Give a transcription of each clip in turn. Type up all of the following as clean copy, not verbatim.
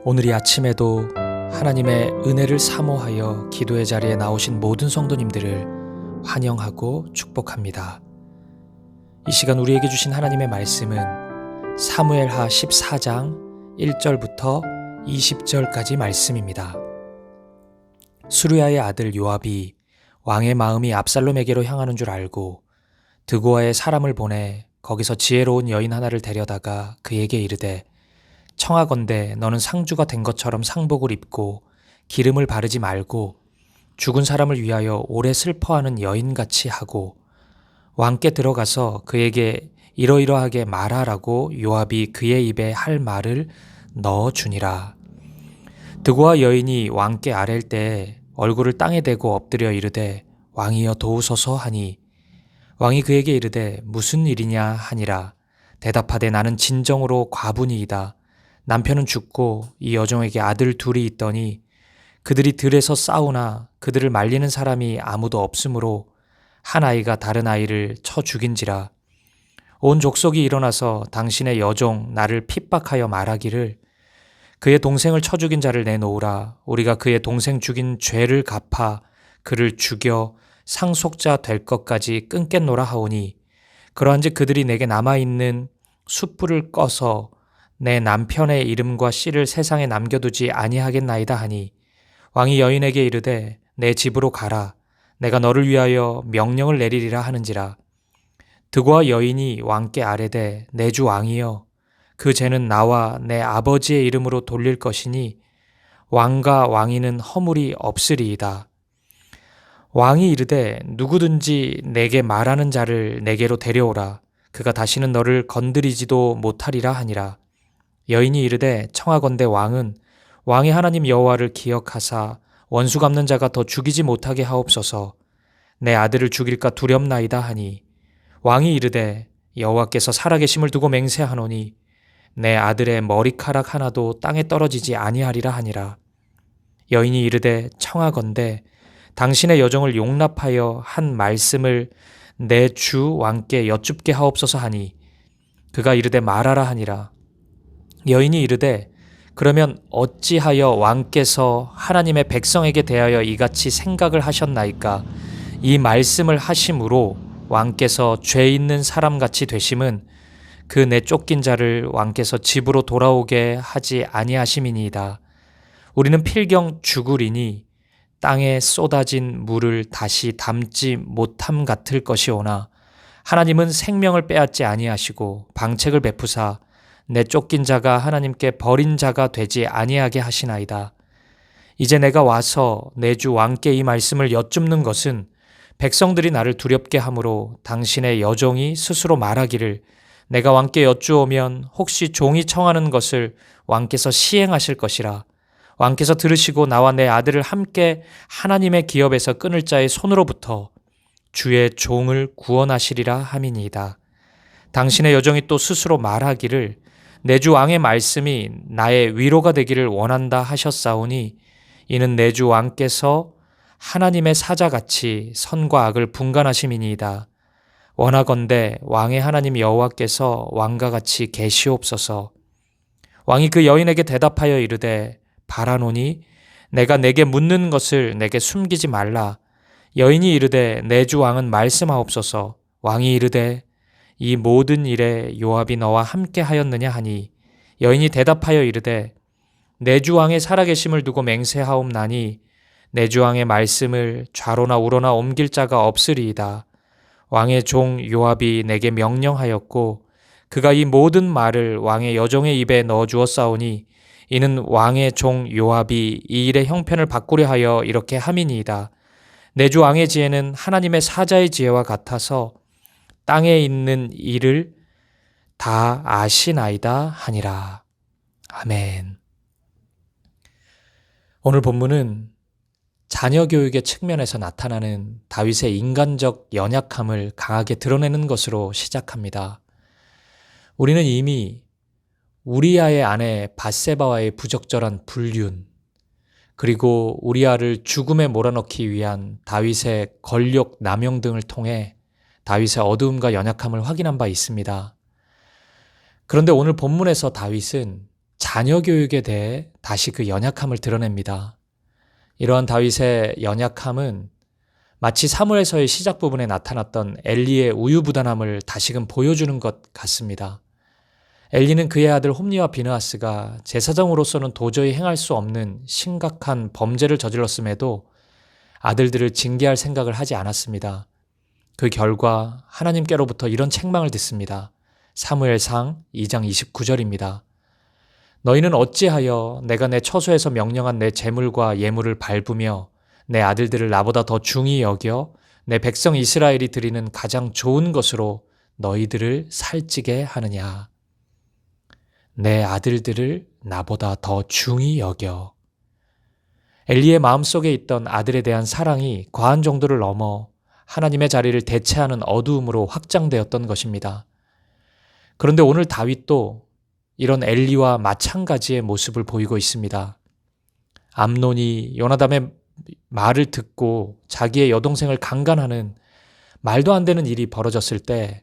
오늘 이 아침에도 하나님의 은혜를 사모하여 기도의 자리에 나오신 모든 성도님들을 환영하고 축복합니다. 이 시간 우리에게 주신 하나님의 말씀은 사무엘하 14장 1절부터 20절까지 말씀입니다. 수르야의 아들 요압이 왕의 마음이 압살롬에게로 향하는 줄 알고 드고아에 사람을 보내 거기서 지혜로운 여인 하나를 데려다가 그에게 이르되 청하건대 너는 상주가 된 것처럼 상복을 입고 기름을 바르지 말고 죽은 사람을 위하여 오래 슬퍼하는 여인같이 하고 왕께 들어가서 그에게 이러이러하게 말하라고 요압이 그의 입에 할 말을 넣어주니라. 드고아 여인이 왕께 아랠 때 얼굴을 땅에 대고 엎드려 이르되 왕이여 도우소서 하니 왕이 그에게 이르되 무슨 일이냐 하니라. 대답하되 나는 진정으로 과부니이다. 남편은 죽고 이 여종에게 아들 둘이 있더니 그들이 들에서 싸우나 그들을 말리는 사람이 아무도 없으므로 한 아이가 다른 아이를 쳐 죽인지라. 온 족속이 일어나서 당신의 여종 나를 핍박하여 말하기를 그의 동생을 쳐 죽인 자를 내놓으라. 우리가 그의 동생 죽인 죄를 갚아 그를 죽여 상속자 될 것까지 끊겠노라 하오니 그러한즉 그들이 내게 남아있는 숯불을 꺼서 내 남편의 이름과 씨를 세상에 남겨두지 아니하겠나이다 하니 왕이 여인에게 이르되 내 집으로 가라. 내가 너를 위하여 명령을 내리리라 하는지라. 드고아 여인이 왕께 아뢰되 내 주 왕이여 그 죄는 나와 내 아버지의 이름으로 돌릴 것이니 왕과 왕위는 허물이 없으리이다. 왕이 이르되 누구든지 내게 말하는 자를 내게로 데려오라. 그가 다시는 너를 건드리지도 못하리라 하니라. 여인이 이르되 청하건대 왕은 왕의 하나님 여호와를 기억하사 원수 갚는 자가 더 죽이지 못하게 하옵소서. 내 아들을 죽일까 두렵나이다 하니 왕이 이르되 여호와께서 살아계심을 두고 맹세하노니 내 아들의 머리카락 하나도 땅에 떨어지지 아니하리라 하니라. 여인이 이르되 청하건대 당신의 여종을 용납하여 한 말씀을 내 주 왕께 여쭙게 하옵소서 하니 그가 이르되 말하라 하니라. 여인이 이르되 그러면 어찌하여 왕께서 하나님의 백성에게 대하여 이같이 생각을 하셨나이까? 이 말씀을 하심으로 왕께서 죄 있는 사람같이 되심은 그 내 쫓긴 자를 왕께서 집으로 돌아오게 하지 아니하심이니이다. 우리는 필경 죽으리니 땅에 쏟아진 물을 다시 담지 못함 같을 것이오나 하나님은 생명을 빼앗지 아니하시고 방책을 베푸사 내 쫓긴 자가 하나님께 버린 자가 되지 아니하게 하시나이다. 이제 내가 와서 내 주 왕께 이 말씀을 여쭙는 것은 백성들이 나를 두렵게 하므로 당신의 여종이 스스로 말하기를 내가 왕께 여쭈오면 혹시 종이 청하는 것을 왕께서 시행하실 것이라. 왕께서 들으시고 나와 내 아들을 함께 하나님의 기업에서 끊을 자의 손으로부터 주의 종을 구원하시리라 함이니이다. 당신의 여종이 또 스스로 말하기를 내 주 왕의 말씀이 나의 위로가 되기를 원한다 하셨사오니 이는 내 주 왕께서 하나님의 사자같이 선과 악을 분간하심이니이다. 원하건대 왕의 하나님 여호와께서 왕과 같이 계시옵소서. 왕이 그 여인에게 대답하여 이르되 바라노니 내가 내게 묻는 것을 내게 숨기지 말라. 여인이 이르되 내 주 왕은 말씀하옵소서. 왕이 이르되 이 모든 일에 요압이 너와 함께 하였느냐 하니 여인이 대답하여 이르되 내 주 왕의 살아계심을 두고 맹세하옵나니 내 주 왕의 말씀을 좌로나 우로나 옮길 자가 없으리이다. 왕의 종 요압이 내게 명령하였고 그가 이 모든 말을 왕의 여종의 입에 넣어 주었사오니 이는 왕의 종 요압이 이 일의 형편을 바꾸려 하여 이렇게 함이니이다. 내 주 왕의 지혜는 하나님의 사자의 지혜와 같아서 땅에 있는 일을 다 아시나이다 하니라. 아멘. 오늘 본문은 자녀 교육의 측면에서 나타나는 다윗의 인간적 연약함을 강하게 드러내는 것으로 시작합니다. 우리는 이미 우리아의 아내 밧세바와의 부적절한 불륜, 그리고 우리아를 죽음에 몰아넣기 위한 다윗의 권력 남용 등을 통해 다윗의 어두움과 연약함을 확인한 바 있습니다. 그런데 오늘 본문에서 다윗은 자녀 교육에 대해 다시 그 연약함을 드러냅니다. 이러한 다윗의 연약함은 마치 사무엘서의 시작 부분에 나타났던 엘리의 우유부단함을 다시금 보여주는 것 같습니다. 엘리는 그의 아들 홈리와 비느하스가 제사장으로서는 도저히 행할 수 없는 심각한 범죄를 저질렀음에도 아들들을 징계할 생각을 하지 않았습니다. 그 결과 하나님께로부터 이런 책망을 듣습니다. 사무엘상 2장 29절입니다. 너희는 어찌하여 내가 내 처소에서 명령한 내 재물과 예물을 밟으며 내 아들들을 나보다 더 중히 여겨 내 백성 이스라엘이 드리는 가장 좋은 것으로 너희들을 살찌게 하느냐. 내 아들들을 나보다 더 중히 여겨. 엘리의 마음속에 있던 아들에 대한 사랑이 과한 정도를 넘어 하나님의 자리를 대체하는 어두움으로 확장되었던 것입니다. 그런데 오늘 다윗도 이런 엘리와 마찬가지의 모습을 보이고 있습니다. 암논이 요나단의 말을 듣고 자기의 여동생을 강간하는 말도 안 되는 일이 벌어졌을 때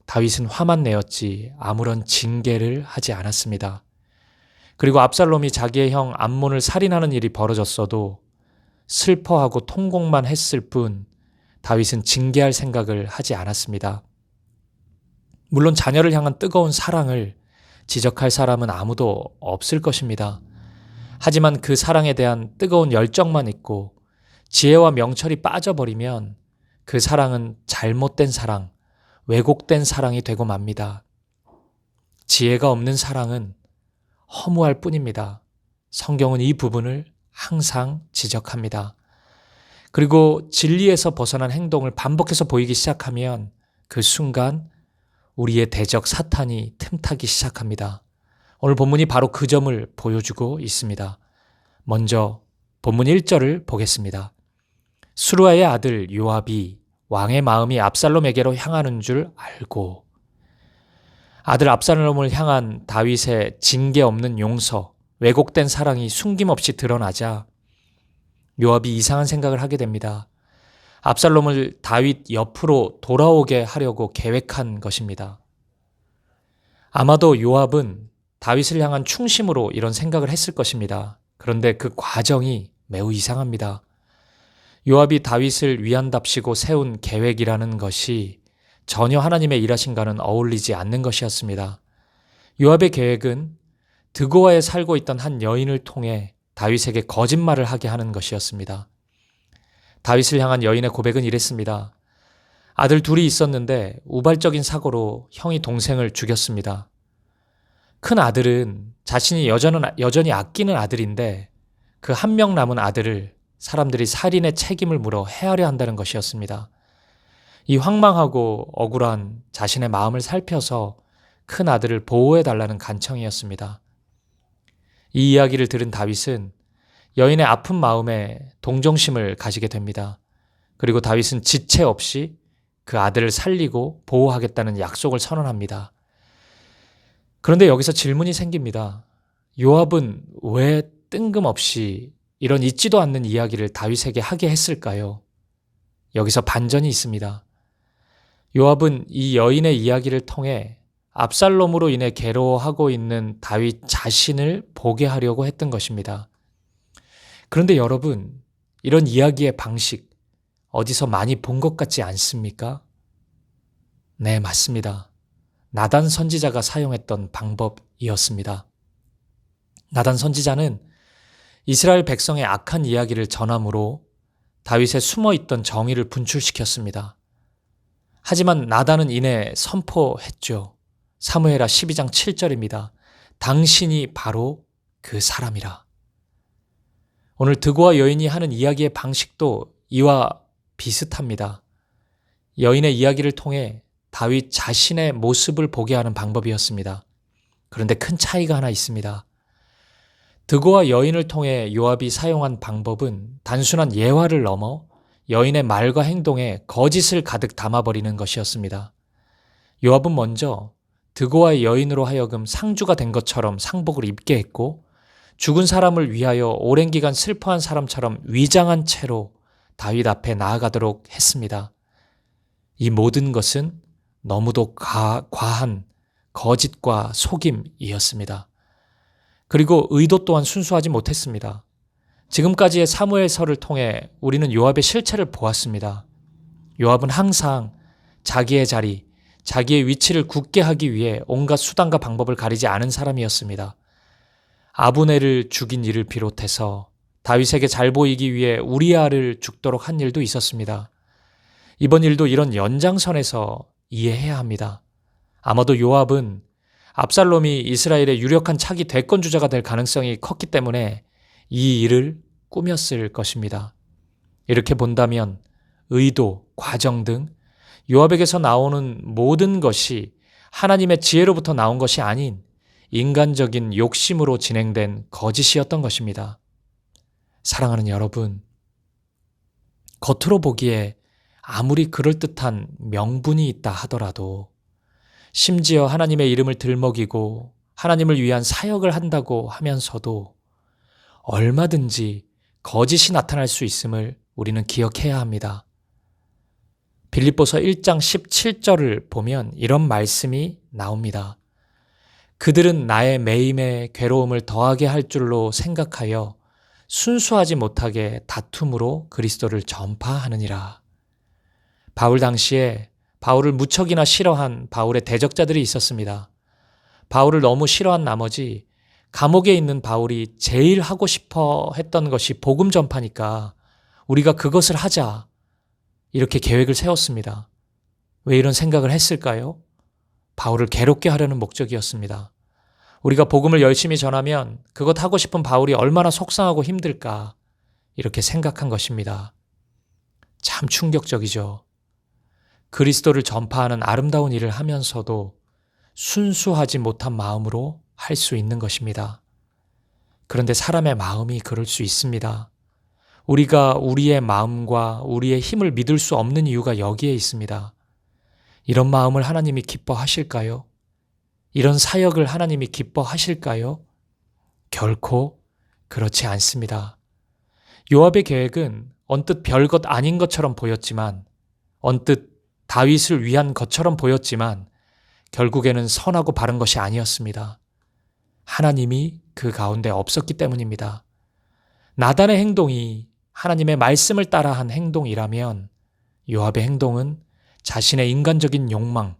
다윗은 화만 내었지 아무런 징계를 하지 않았습니다. 그리고 압살롬이 자기의 형 암몬을 살인하는 일이 벌어졌어도 슬퍼하고 통곡만 했을 뿐 다윗은 징계할 생각을 하지 않았습니다. 물론 자녀를 향한 뜨거운 사랑을 지적할 사람은 아무도 없을 것입니다. 하지만 그 사랑에 대한 뜨거운 열정만 있고 지혜와 명철이 빠져버리면 그 사랑은 잘못된 사랑, 왜곡된 사랑이 되고 맙니다. 지혜가 없는 사랑은 허무할 뿐입니다. 성경은 이 부분을 항상 지적합니다. 그리고 진리에서 벗어난 행동을 반복해서 보이기 시작하면 그 순간 우리의 대적 사탄이 틈타기 시작합니다. 오늘 본문이 바로 그 점을 보여주고 있습니다. 먼저 본문 1절을 보겠습니다. 수루아의 아들 요압이 왕의 마음이 압살롬에게로 향하는 줄 알고. 아들 압살롬을 향한 다윗의 징계 없는 용서, 왜곡된 사랑이 숨김없이 드러나자 요압이 이상한 생각을 하게 됩니다. 압살롬을 다윗 옆으로 돌아오게 하려고 계획한 것입니다. 아마도 요압은 다윗을 향한 충심으로 이런 생각을 했을 것입니다. 그런데 그 과정이 매우 이상합니다. 요압이 다윗을 위한답시고 세운 계획이라는 것이 전혀 하나님의 일하심과는 어울리지 않는 것이었습니다. 요압의 계획은 드고아에 살고 있던 한 여인을 통해 다윗에게 거짓말을 하게 하는 것이었습니다. 다윗을 향한 여인의 고백은 이랬습니다. 아들 둘이 있었는데 우발적인 사고로 형이 동생을 죽였습니다. 큰 아들은 자신이 여전히 아끼는 아들인데 그 한 명 남은 아들을 사람들이 살인의 책임을 물어 해하려 한다는 것이었습니다. 이 황망하고 억울한 자신의 마음을 살펴서 큰 아들을 보호해달라는 간청이었습니다. 이 이야기를 들은 다윗은 여인의 아픈 마음에 동정심을 가지게 됩니다. 그리고 다윗은 지체 없이 그 아들을 살리고 보호하겠다는 약속을 선언합니다. 그런데 여기서 질문이 생깁니다. 요압은 왜 뜬금없이 이런 있지도 않는 이야기를 다윗에게 하게 했을까요? 여기서 반전이 있습니다. 요압은 이 여인의 이야기를 통해 압살롬으로 인해 괴로워하고 있는 다윗 자신을 보게 하려고 했던 것입니다. 그런데 여러분, 이런 이야기의 방식 어디서 많이 본 것 같지 않습니까? 네, 맞습니다. 나단 선지자가 사용했던 방법이었습니다. 나단 선지자는 이스라엘 백성의 악한 이야기를 전함으로 다윗의 숨어있던 정의를 분출시켰습니다. 하지만 나단은 이내 선포했죠. 사무엘하 12장 7절입니다. 당신이 바로 그 사람이라. 오늘 드고아 여인이 하는 이야기의 방식도 이와 비슷합니다. 여인의 이야기를 통해 다윗 자신의 모습을 보게 하는 방법이었습니다. 그런데 큰 차이가 하나 있습니다. 드고아 여인을 통해 요압이 사용한 방법은 단순한 예화를 넘어 여인의 말과 행동에 거짓을 가득 담아버리는 것이었습니다. 요압은 먼저 드고아의 여인으로 하여금 상주가 된 것처럼 상복을 입게 했고 죽은 사람을 위하여 오랜 기간 슬퍼한 사람처럼 위장한 채로 다윗 앞에 나아가도록 했습니다. 이 모든 것은 너무도 과한 거짓과 속임이었습니다. 그리고 의도 또한 순수하지 못했습니다. 지금까지의 사무엘서를 통해 우리는 요압의 실체를 보았습니다. 요압은 항상 자기의 자리, 자기의 위치를 굳게 하기 위해 온갖 수단과 방법을 가리지 않은 사람이었습니다. 아브넬을 죽인 일을 비롯해서 다윗에게 잘 보이기 위해 우리아를 죽도록 한 일도 있었습니다. 이번 일도 이런 연장선에서 이해해야 합니다. 아마도 요압은 압살롬이 이스라엘의 유력한 차기 대권 주자가 될 가능성이 컸기 때문에 이 일을 꾸몄을 것입니다. 이렇게 본다면 의도, 과정 등 요압에게서 나오는 모든 것이 하나님의 지혜로부터 나온 것이 아닌 인간적인 욕심으로 진행된 거짓이었던 것입니다. 사랑하는 여러분, 겉으로 보기에 아무리 그럴듯한 명분이 있다 하더라도 심지어 하나님의 이름을 들먹이고 하나님을 위한 사역을 한다고 하면서도 얼마든지 거짓이 나타날 수 있음을 우리는 기억해야 합니다. 빌립보서 1장 17절을 보면 이런 말씀이 나옵니다. 그들은 나의 매임에 괴로움을 더하게 할 줄로 생각하여 순수하지 못하게 다툼으로 그리스도를 전파하느니라. 바울 당시에 바울을 무척이나 싫어한 바울의 대적자들이 있었습니다. 바울을 너무 싫어한 나머지 감옥에 있는 바울이 제일 하고 싶어 했던 것이 복음 전파니까 우리가 그것을 하자, 이렇게 계획을 세웠습니다. 왜 이런 생각을 했을까요? 바울을 괴롭게 하려는 목적이었습니다. 우리가 복음을 열심히 전하면 그것 하고 싶은 바울이 얼마나 속상하고 힘들까, 이렇게 생각한 것입니다. 참 충격적이죠. 그리스도를 전파하는 아름다운 일을 하면서도 순수하지 못한 마음으로 할 수 있는 것입니다. 그런데 사람의 마음이 그럴 수 있습니다. 우리가 우리의 마음과 우리의 힘을 믿을 수 없는 이유가 여기에 있습니다. 이런 마음을 하나님이 기뻐하실까요? 이런 사역을 하나님이 기뻐하실까요? 결코 그렇지 않습니다. 요압의 계획은 언뜻 별것 아닌 것처럼 보였지만, 언뜻 다윗을 위한 것처럼 보였지만 결국에는 선하고 바른 것이 아니었습니다. 하나님이 그 가운데 없었기 때문입니다. 나단의 행동이 하나님의 말씀을 따라한 행동이라면 요압의 행동은 자신의 인간적인 욕망,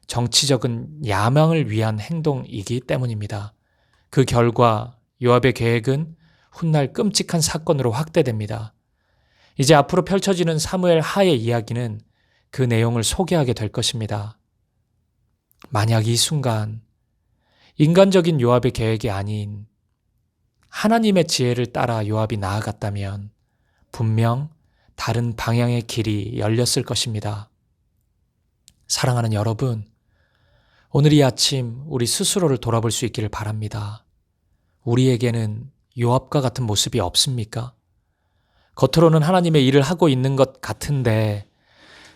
정치적인 야망을 위한 행동이기 때문입니다. 그 결과 요압의 계획은 훗날 끔찍한 사건으로 확대됩니다. 이제 앞으로 펼쳐지는 사무엘 하의 이야기는 그 내용을 소개하게 될 것입니다. 만약 이 순간 인간적인 요압의 계획이 아닌 하나님의 지혜를 따라 요압이 나아갔다면 분명 다른 방향의 길이 열렸을 것입니다. 사랑하는 여러분, 오늘 이 아침 우리 스스로를 돌아볼 수 있기를 바랍니다. 우리에게는 요압과 같은 모습이 없습니까? 겉으로는 하나님의 일을 하고 있는 것 같은데,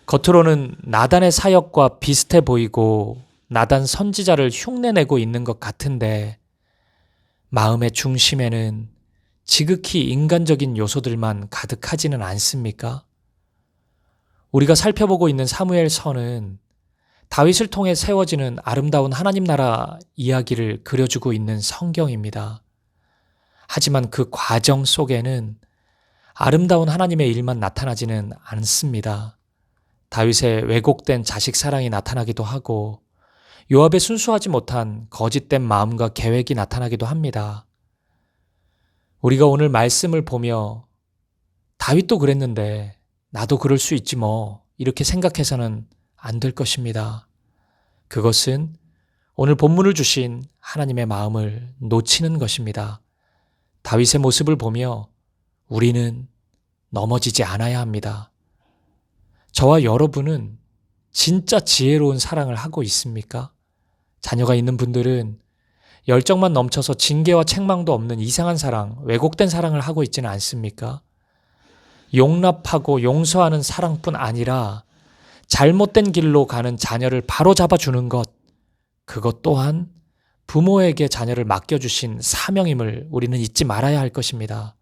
겉으로는 나단의 사역과 비슷해 보이고 나단 선지자를 흉내내고 있는 것 같은데, 마음의 중심에는 지극히 인간적인 요소들만 가득하지는 않습니까? 우리가 살펴보고 있는 사무엘서는 다윗을 통해 세워지는 아름다운 하나님 나라 이야기를 그려주고 있는 성경입니다. 하지만 그 과정 속에는 아름다운 하나님의 일만 나타나지는 않습니다. 다윗의 왜곡된 자식 사랑이 나타나기도 하고 요압의 순수하지 못한 거짓된 마음과 계획이 나타나기도 합니다. 우리가 오늘 말씀을 보며 다윗도 그랬는데 나도 그럴 수 있지 뭐, 이렇게 생각해서는 안 될 것입니다. 그것은 오늘 본문을 주신 하나님의 마음을 놓치는 것입니다. 다윗의 모습을 보며 우리는 넘어지지 않아야 합니다. 저와 여러분은 진짜 지혜로운 사랑을 하고 있습니까? 자녀가 있는 분들은 열정만 넘쳐서 징계와 책망도 없는 이상한 사랑, 왜곡된 사랑을 하고 있지는 않습니까? 용납하고 용서하는 사랑뿐 아니라 잘못된 길로 가는 자녀를 바로잡아 주는 것, 그것 또한 부모에게 자녀를 맡겨주신 사명임을 우리는 잊지 말아야 할 것입니다.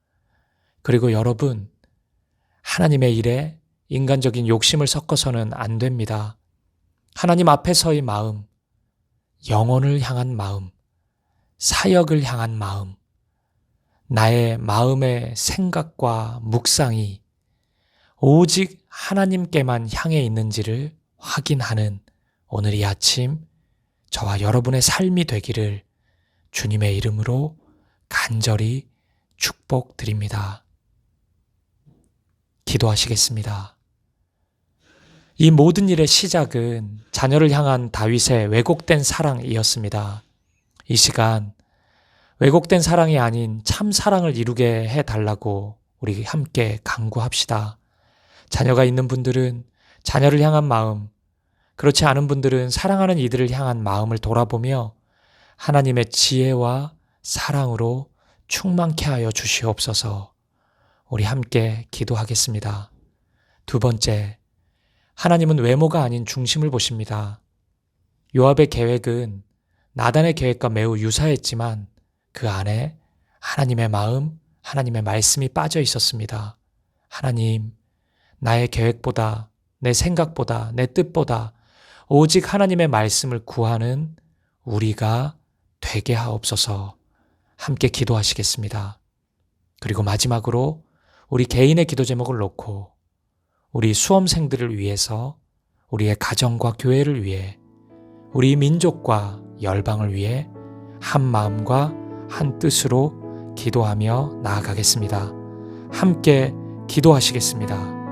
그리고 여러분, 하나님의 일에 인간적인 욕심을 섞어서는 안 됩니다. 하나님 앞에서의 마음, 영혼을 향한 마음, 사역을 향한 마음, 나의 마음의 생각과 묵상이 오직 하나님께만 향해 있는지를 확인하는 오늘 이 아침 저와 여러분의 삶이 되기를 주님의 이름으로 간절히 축복드립니다. 기도하시겠습니다. 이 모든 일의 시작은 자녀를 향한 다윗의 왜곡된 사랑이었습니다. 이 시간 왜곡된 사랑이 아닌 참 사랑을 이루게 해달라고 우리 함께 간구합시다. 자녀가 있는 분들은 자녀를 향한 마음, 그렇지 않은 분들은 사랑하는 이들을 향한 마음을 돌아보며 하나님의 지혜와 사랑으로 충만케 하여 주시옵소서. 우리 함께 기도하겠습니다. 두 번째, 하나님은 외모가 아닌 중심을 보십니다. 요압의 계획은 나단의 계획과 매우 유사했지만 그 안에 하나님의 마음, 하나님의 말씀이 빠져 있었습니다. 하나님, 나의 계획보다, 내 생각보다, 내 뜻보다 오직 하나님의 말씀을 구하는 우리가 되게 하옵소서. 함께 기도하시겠습니다. 그리고 마지막으로 우리 개인의 기도 제목을 놓고 우리 수험생들을 위해서, 우리의 가정과 교회를 위해, 우리 민족과 열방을 위해 한 마음과 한 뜻으로 기도하며 나아가겠습니다. 함께 기도하시겠습니다.